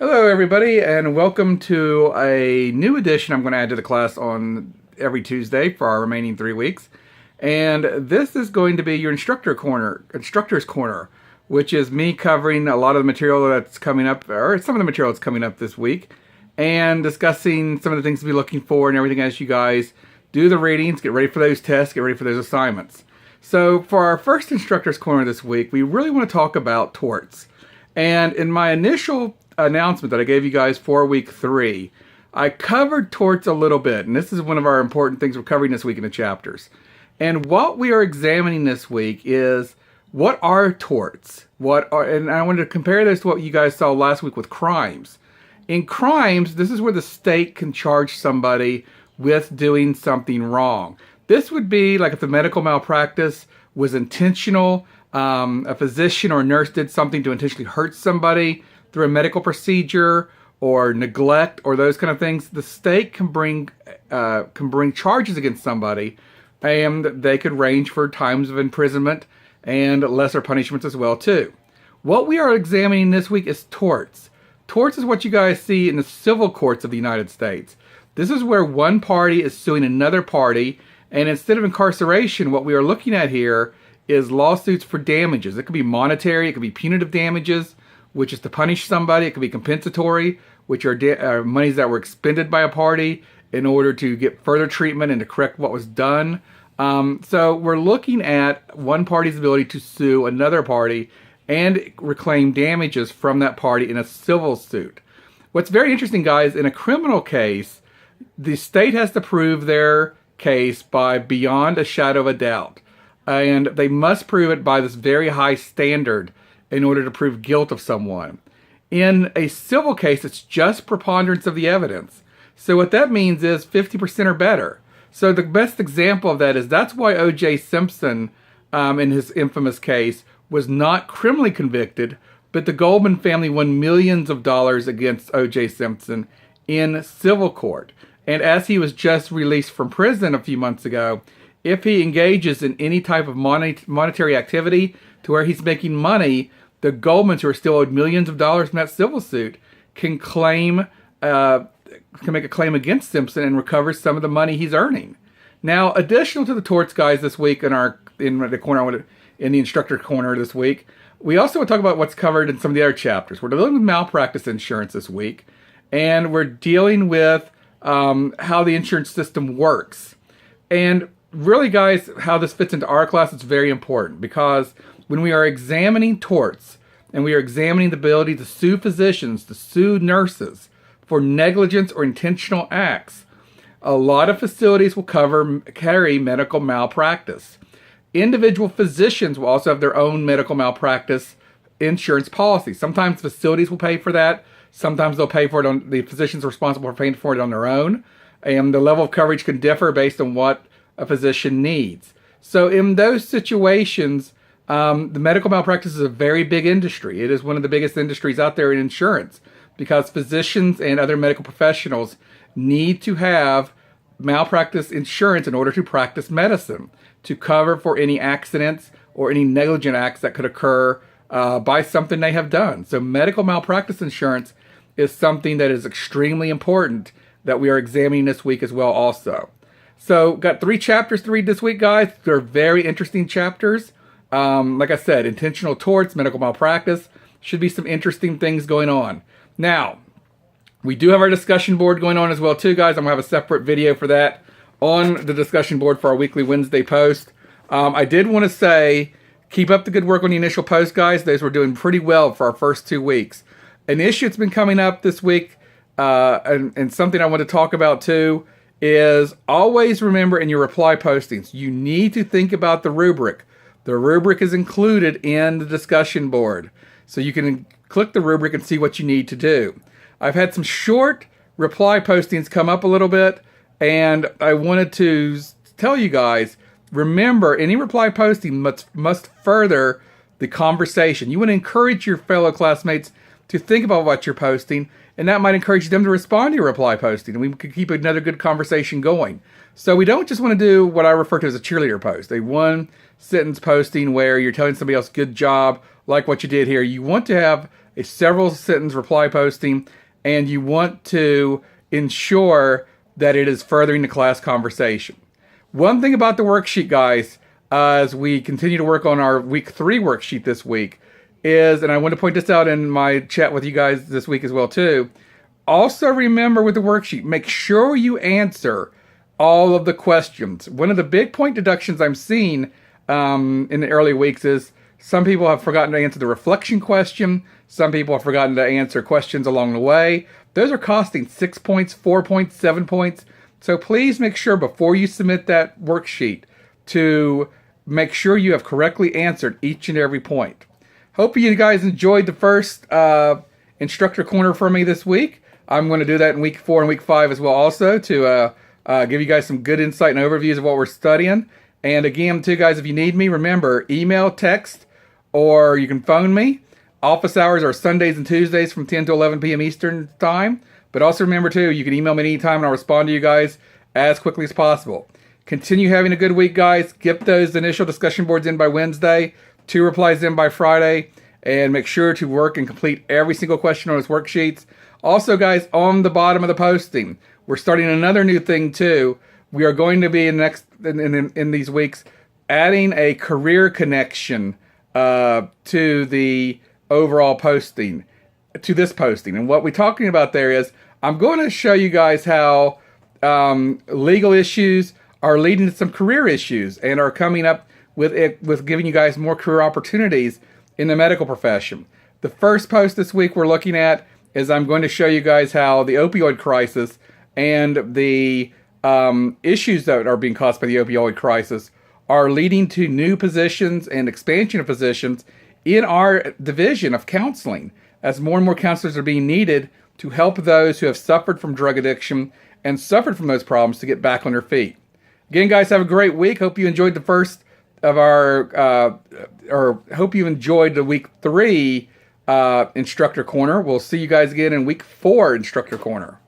Hello, everybody, and welcome to a new edition I'm going to add to the class on every Tuesday for our remaining 3 weeks. And this is going to be your Instructor's Corner, which is me covering a lot of the material that's coming up, or some of the material that's coming up this week, and discussing some of the things to be looking for and everything as you guys do the readings, get ready for those tests, get ready for those assignments. So for our first Instructor's Corner this week, we really want to talk about torts. And in my initial announcement that I gave you guys for week 3, I covered torts a little bit, and this is one of our important things we're covering this week in the chapters. And what we are examining this week is, what are torts? And I wanted to compare this to what you guys saw last week with crimes. In crimes, this is where the state can charge somebody with doing something wrong. This would be like if the medical malpractice was intentional, a physician or nurse did something to intentionally hurt somebody through a medical procedure or neglect or those kind of things. The state can bring charges against somebody, and they could range for times of imprisonment and lesser punishments as well too. What we are examining this week is torts. Torts is what you guys see in the civil courts of the United States. This is where one party is suing another party, and instead of incarceration, what we are looking at here is lawsuits for damages. It could be monetary, it could be punitive damages, which is to punish somebody. It could be compensatory, which are monies that were expended by a party in order to get further treatment and to correct what was done. So we're looking at one party's ability to sue another party and reclaim damages from that party in a civil suit. What's very interesting, guys, in a criminal case, the state has to prove their case by beyond a shadow of a doubt. And they must prove it by this very high standard in order to prove guilt of someone. In a civil case, it's just preponderance of the evidence. So what that means is 50% or better. So the best example of that is that's why O.J. Simpson, in his infamous case, was not criminally convicted, but the Goldman family won millions of dollars against O.J. Simpson in civil court. And as he was just released from prison a few months ago, if he engages in any type of monetary activity to where he's making money, the Goldmans, who are still owed millions of dollars in that civil suit, can make a claim against Simpson and recover some of the money he's earning. Now, additional to the torts, guys, this week in the instructor corner this week, we also want to talk about what's covered in some of the other chapters. We're dealing with malpractice insurance this week, and we're dealing with how the insurance system works. And really, guys, how this fits into our class is very important, because when we are examining torts and we are examining the ability to sue physicians, to sue nurses for negligence or intentional acts, a lot of facilities will carry medical malpractice. Individual physicians will also have their own medical malpractice insurance policy. Sometimes facilities will pay for that. Sometimes they'll pay for it the physicians responsible for paying for it on their own. And the level of coverage can differ based on what a physician needs. So in those situations, the medical malpractice is a very big industry. It is one of the biggest industries out there in insurance, because physicians and other medical professionals need to have malpractice insurance in order to practice medicine, to cover for any accidents or any negligent acts that could occur by something they have done. So medical malpractice insurance is something that is extremely important that we are examining this week as well also. So got 3 chapters to read this week, guys. They're very interesting chapters. Like I said, intentional torts, medical malpractice, should be some interesting things going on. Now, we do have our discussion board going on as well too, guys. I'm going to have a separate video for that on the discussion board for our weekly Wednesday post. I did want to say, keep up the good work on the initial post, guys. Those were doing pretty well for our first 2 weeks. An issue that's been coming up this week, and something I want to talk about too, is always remember in your reply postings, you need to think about the rubric. The rubric is included in the discussion board, so you can click the rubric and see what you need to do. I've had some short reply postings come up a little bit, and I wanted to tell you guys, remember, any reply posting must further the conversation. You want to encourage your fellow classmates to think about what you're posting, and that might encourage them to respond to your reply posting, and we could keep another good conversation going. So we don't just want to do what I refer to as a cheerleader post, a one-sentence posting where you're telling somebody else, good job, like what you did here. You want to have a several sentence reply posting, and you want to ensure that it is furthering the class conversation. One thing about the worksheet, guys, as we continue to work on our week 3 worksheet this week, is, and I want to point this out in my chat with you guys this week as well too, also remember with the worksheet, make sure you answer all of the questions. One of the big point deductions I'm seeing in the early weeks is some people have forgotten to answer the reflection question. Some people have forgotten to answer questions along the way. Those are costing 6 points, 4 points, 7 points. So please make sure before you submit that worksheet to make sure you have correctly answered each and every point. Hope you guys enjoyed the first instructor corner for me this week. I'm going to do that in week 4 and week 5 as well also to give you guys some good insight and overviews of what we're studying. And again, too, guys, if you need me, remember, email, text, or you can phone me. Office hours are Sundays and Tuesdays from 10 to 11 p.m. Eastern Time. But also remember, too, you can email me anytime and I'll respond to you guys as quickly as possible. Continue having a good week, guys. Get those initial discussion boards in by Wednesday. 2 replies in by Friday. And make sure to work and complete every single question on those worksheets. Also, guys, on the bottom of the posting, we're starting another new thing, too. We are going to be in these weeks adding a career connection to the overall posting, to this posting. And what we're talking about there is I'm going to show you guys how legal issues are leading to some career issues and are coming up with giving you guys more career opportunities in the medical profession. The first post this week we're looking at is I'm going to show you guys how the opioid crisis and the issues that are being caused by the opioid crisis are leading to new positions and expansion of positions in our division of counseling, as more and more counselors are being needed to help those who have suffered from drug addiction and suffered from those problems to get back on their feet. Again, guys, have a great week. Hope you enjoyed the first of our, or hope you enjoyed the week 3 Instructor Corner. We'll see you guys again in week 4 Instructor Corner.